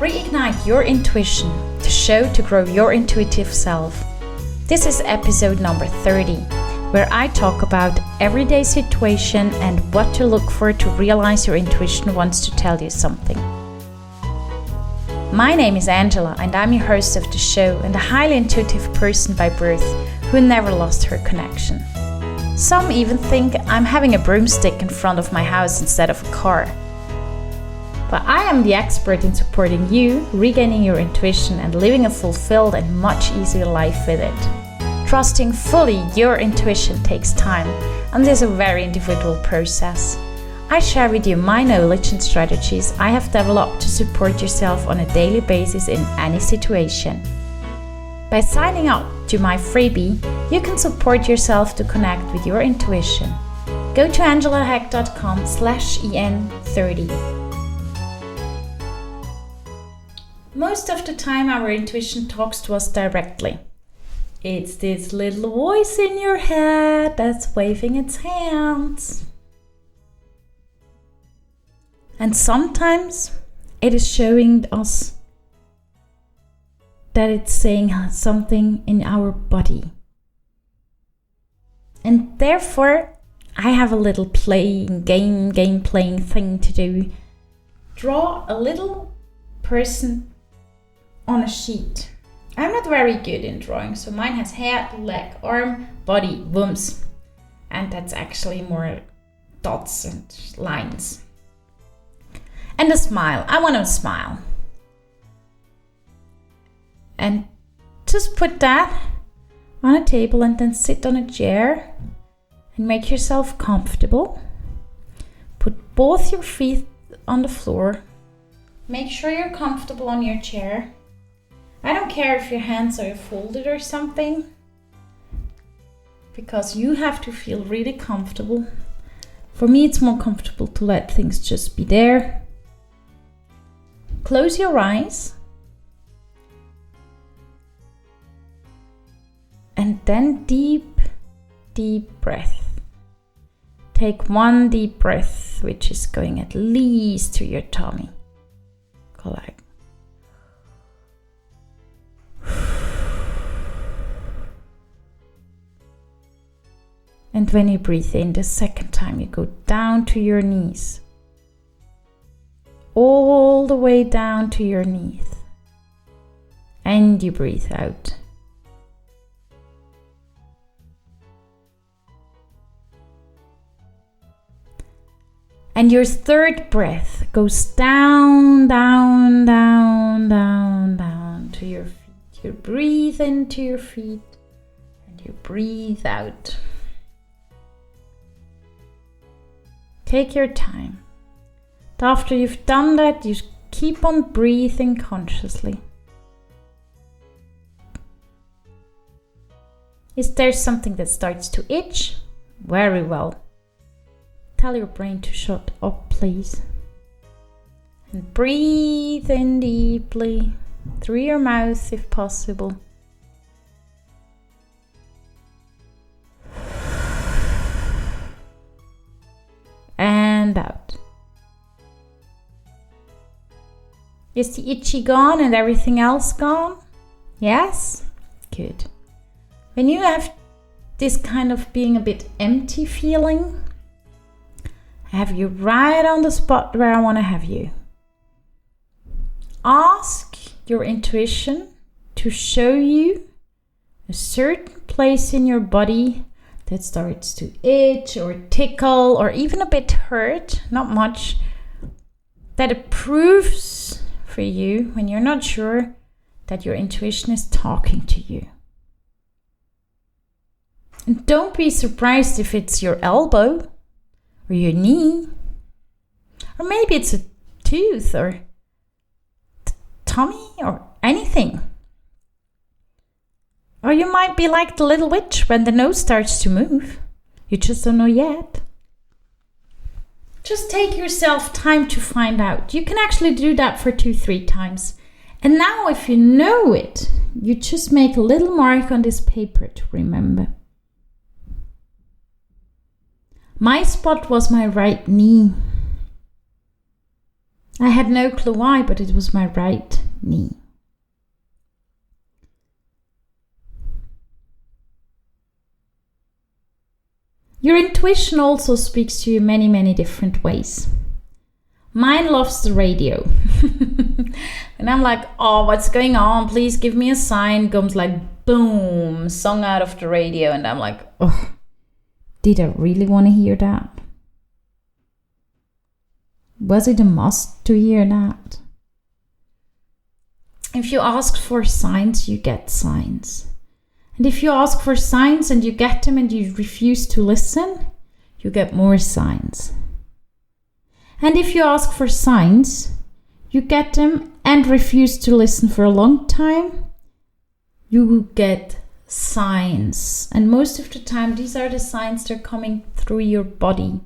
Reignite your intuition, the show to grow your intuitive self. This is episode number 30, where I talk about everyday situation and what to look for to realize your intuition wants to tell you something. My name is Angela and I'm your host of the show and a highly intuitive person by birth who never lost her connection. Some even think I'm having a broomstick in front of my house instead of a car. But I am the expert in supporting you, regaining your intuition and living a fulfilled and much easier life with it. Trusting fully your intuition takes time and is a very individual process. I share with you my knowledge and strategies I have developed to support yourself on a daily basis in any situation. By signing up to my freebie, you can support yourself to connect with your intuition. Go to angelahack.com/en30. Most of the time our intuition talks to us directly. It's this little voice in your head that's waving its hands. And sometimes it is showing us that it's saying something in our body. And therefore, I have a little game playing thing to do. Draw a little person on a sheet. I'm not very good in drawing, so mine has head, leg, arm, body, whooms. And that's actually more dots and lines. And a smile. I want to smile. And just put that on a table and then sit on a chair and make yourself comfortable. Put both your feet on the floor. Make sure you're comfortable on your chair. I don't care if your hands are folded or something, because you have to feel really comfortable. For me, it's more comfortable to let things just be there. Close your eyes. And then deep breath. Take one deep breath, which is going at least to your tummy. Go like. And when you breathe in the second time, you go down to your knees. All the way down to your knees. And you breathe out. And your third breath goes down to your feet. You breathe into your feet and you breathe out. Take your time. After you've done that, you keep on breathing consciously. Is there something that starts to itch? Very well. Tell your brain to shut up, please. And breathe in deeply through your mouth if possible. And out. Is the itchy gone and everything else gone? Yes? Good. When you have this kind of being a bit empty feeling, I have you right on the spot where I want to have you. Ask your intuition to show you a certain place in your body that starts to itch or tickle or even a bit hurt, not much, that approves for you when you're not sure that your intuition is talking to you. And don't be surprised if it's your elbow or your knee, or maybe it's a tooth or tummy or anything. Or you might be like the little witch when the nose starts to move. You just don't know yet. Just take yourself time to find out. You can actually do that for 2-3 times. And now if you know it, you just make a little mark on this paper to remember. My spot was my right knee. I had no clue why, but it was my right knee. Your intuition also speaks to you many, many different ways. Mine loves the radio. And I'm like, oh, what's going on? Please give me a sign. Comes like, boom, song out of the radio. And I'm like, oh, did I really want to hear that? Was it a must to hear that? If you ask for signs, you get signs. And if you ask for signs and you get them and you refuse to listen, you get more signs. And if you ask for signs, you get them and refuse to listen for a long time, you will get signs. And most of the time, these are the signs that are coming through your body.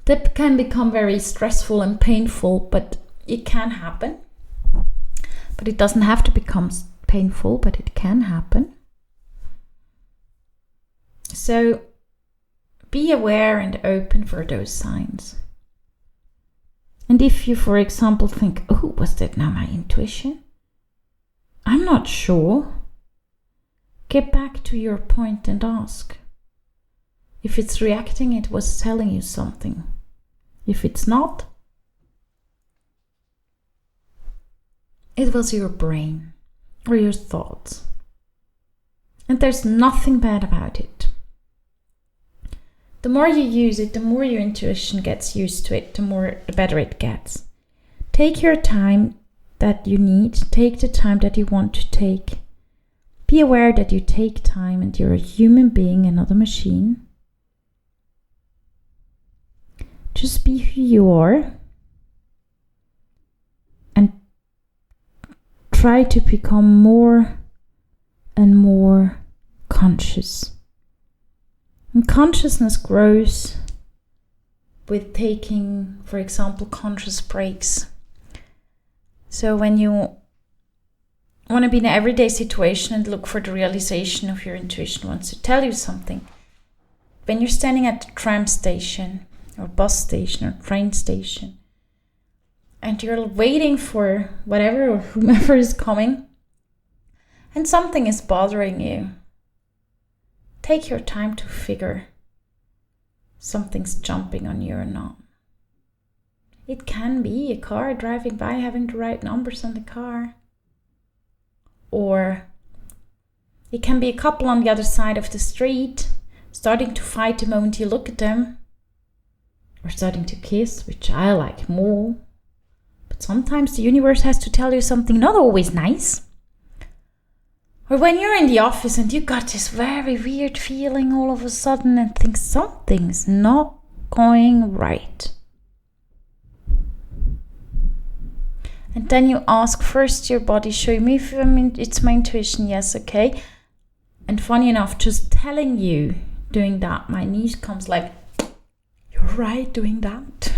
That can become very stressful and painful, but it can happen. But it doesn't have to become painful, but it can happen. So be aware and open for those signs. And if you, for example, think, oh, was that now my intuition? I'm not sure. Get back to your point and ask. If it's reacting, it was telling you something. If it's not, it was your brain or your thoughts. And there's nothing bad about it. The more you use it, the more your intuition gets used to it, the better it gets. Take your time that you need. Take the time that you want to take. Be aware that you take time and you're a human being and not a machine. Just be who you are. Try to become more and more conscious. And consciousness grows with taking, for example, conscious breaks. So when you want to be in an everyday situation and look for the realization of your intuition wants to tell you something, when you're standing at the tram station or bus station or train station, and you're waiting for whatever or whomever is coming, and something is bothering you, take your time to figure something's jumping on you or not. It can be a car driving by having the right numbers on the car. Or it can be a couple on the other side of the street starting to fight the moment you look at them. Or starting to kiss, which I like more. But sometimes the universe has to tell you something not always nice. Or when you're in the office and you got this very weird feeling all of a sudden and think something's not going right. And then you ask first your body, show me if it's my intuition, yes, okay. And funny enough, just telling you, doing that, my niece comes like, you're right doing that.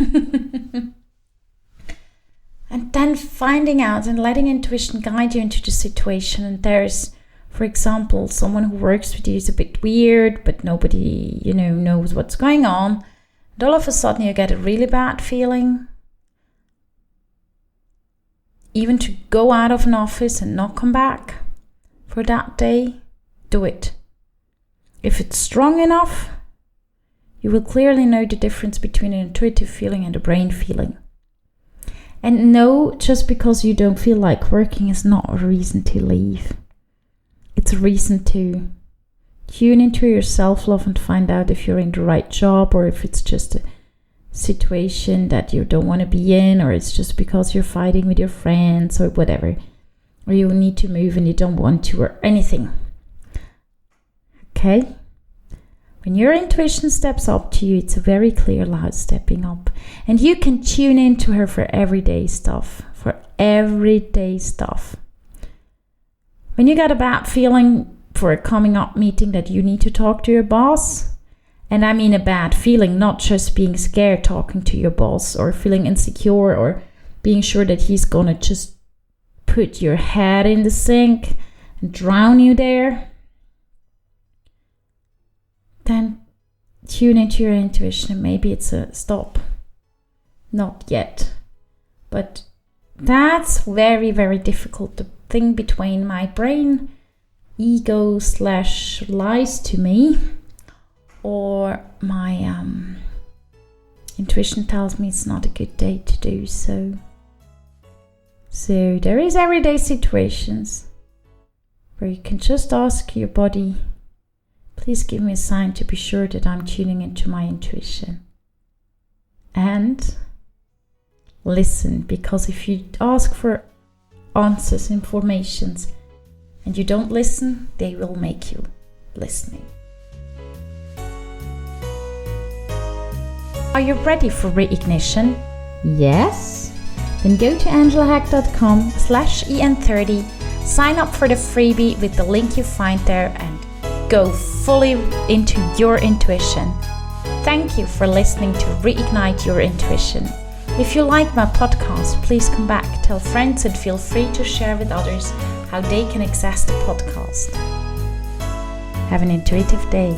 And then finding out and letting intuition guide you into the situation. And there's, for example, someone who works with you is a bit weird, but nobody, knows what's going on. And all of a sudden you get a really bad feeling. Even to go out of an office and not come back for that day, do it. If it's strong enough, you will clearly know the difference between an intuitive feeling and a brain feeling. And no, just because you don't feel like working is not a reason to leave. It's a reason to tune into your self-love and find out if you're in the right job or if it's just a situation that you don't want to be in, or it's just because you're fighting with your friends or whatever. Or you need to move and you don't want to or anything. Okay? When your intuition steps up to you, it's a very clear, loud stepping up. And you can tune into her for everyday stuff. When you got a bad feeling for a coming up meeting that you need to talk to your boss, and I mean a bad feeling, not just being scared talking to your boss or feeling insecure or being sure that he's gonna just put your head in the sink and drown you there, then tune into your intuition, and maybe it's a stop. Not yet. But that's very, very difficult. The thing between my brain, ego / lies to me, or my intuition tells me it's not a good day to do so. So there is everyday situations where you can just ask your body, please give me a sign to be sure that I'm tuning into my intuition. And listen, because if you ask for answers, informations, and you don't listen, they will make you listening. Are you ready for reignition? Yes? Then go to angelahack.com/en30, sign up for the freebie with the link you find there, and go fully into your intuition. Thank you for listening to Reignite Your Intuition. If you like my podcast, please come back, tell friends, and feel free to share with others how they can access the podcast. Have an intuitive day.